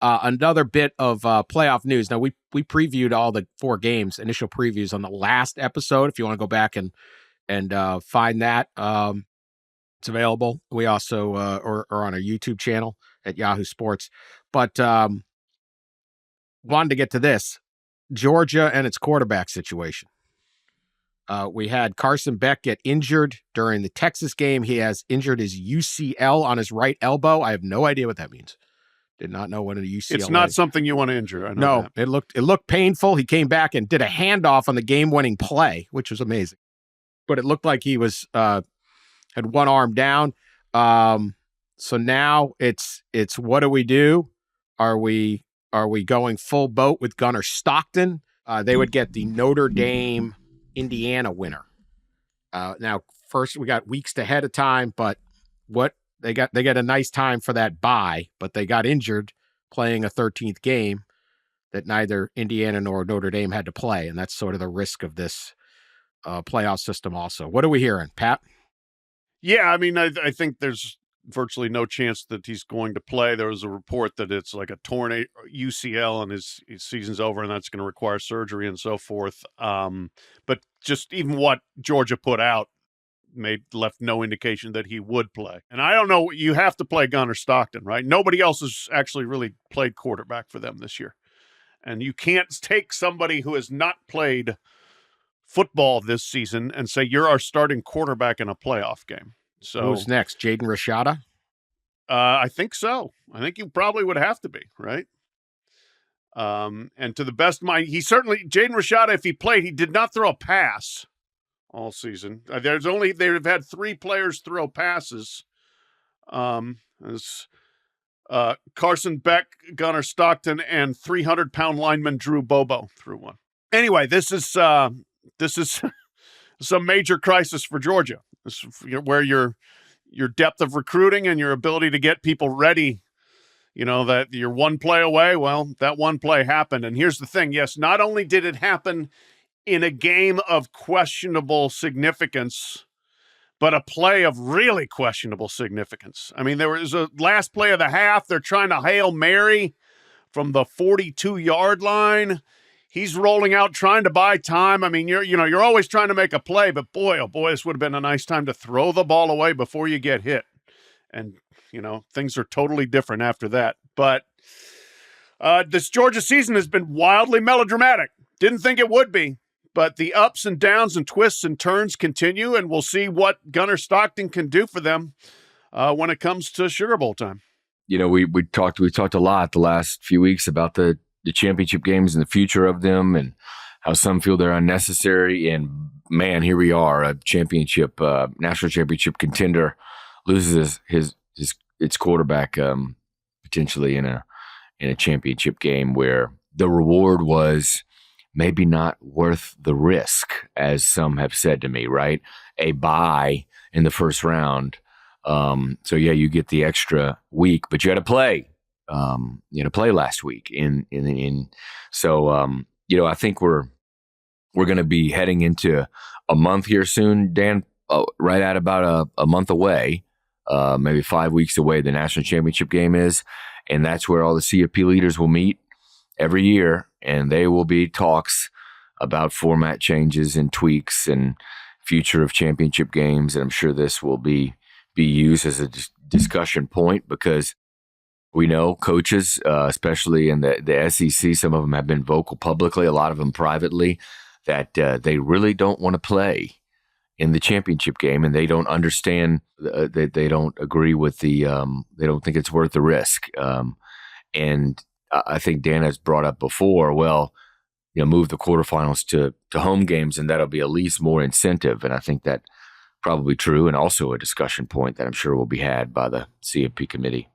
Another bit of playoff news. Now, we previewed all the 4 games, initial previews on the last episode. If you want to go back and find that, it's available. We also are on our YouTube channel at Yahoo Sports. But wanted to get to this. Georgia and its quarterback situation. We had Carson Beck get injured during the Texas game. He has injured his UCL on his right elbow. I have no idea what that means. Did not know what a UCL It's not something you want to injure. I know that. It looked painful. He came back and did a handoff on the game-winning play, which was amazing. But it looked like he was had one arm down. So now it's what do we do? Are we going full boat with Gunner Stockton? They would get the Notre Dame Indiana winner. Now, first we got weeks ahead of time, but what they got a nice time for that bye, but they got injured playing a 13th game that neither Indiana nor Notre Dame had to play, and that's sort of the risk of this playoff system also. What are we hearing, Pat? Yeah, I mean, I think there's virtually no chance that he's going to play. There was a report that it's like a torn UCL and his season's over and that's going to require surgery and so forth. But just even what Georgia put out left no indication that he would play. And I don't know, you have to play Gunner Stockton, right? Nobody else has actually really played quarterback for them this year. And you can't take somebody who has not played football this season and say, you're our starting quarterback in a playoff game. So who's next? Jaden Rashada? I think so. I think you probably would have to be, right? And to the best of my, Jaden Rashada, if he played, he did not throw a pass all season. They've had 3 players throw passes. Carson Beck, Gunner Stockton, and 300-pound lineman Drew Bobo threw one. Anyway, this is some major crisis for Georgia. This is where your depth of recruiting and your ability to get people ready, that you're one play away. Well, that one play happened. And here's the thing. Yes, not only did it happen in a game of questionable significance, but a play of really questionable significance. I mean, there was a last play of the half. They're trying to Hail Mary from the 42-yard line. He's rolling out, trying to buy time. I mean, you're always trying to make a play, but boy, oh boy, this would have been a nice time to throw the ball away before you get hit. And, things are totally different after that. But this Georgia season has been wildly melodramatic. Didn't think it would be. But the ups and downs and twists and turns continue, and we'll see what Gunner Stockton can do for them when it comes to Sugar Bowl time. We talked a lot the last few weeks about the championship games and the future of them and how some feel they're unnecessary. And man, here we are, a championship, national championship contender loses its quarterback potentially in a championship game where the reward was maybe not worth the risk, as some have said to me, right? A bye in the first round. So yeah, you get the extra week, but you had to play. Play last week so I think we're going to be heading into a month here soon, Dan, right at about a month away, maybe 5 weeks away. The national championship game is, and that's where all the CFP leaders will meet every year, and they will be talks about format changes and tweaks and future of championship games. And I'm sure this will be used as a discussion point because we know coaches, especially in the SEC, some of them have been vocal publicly, a lot of them privately, that they really don't want to play in the championship game, and they don't understand that they don't agree with they don't think it's worth the risk. And I think Dan has brought up before, move the quarterfinals to home games, and that'll be at least more incentive. And I think that probably true, and also a discussion point that I'm sure will be had by the CFP committee.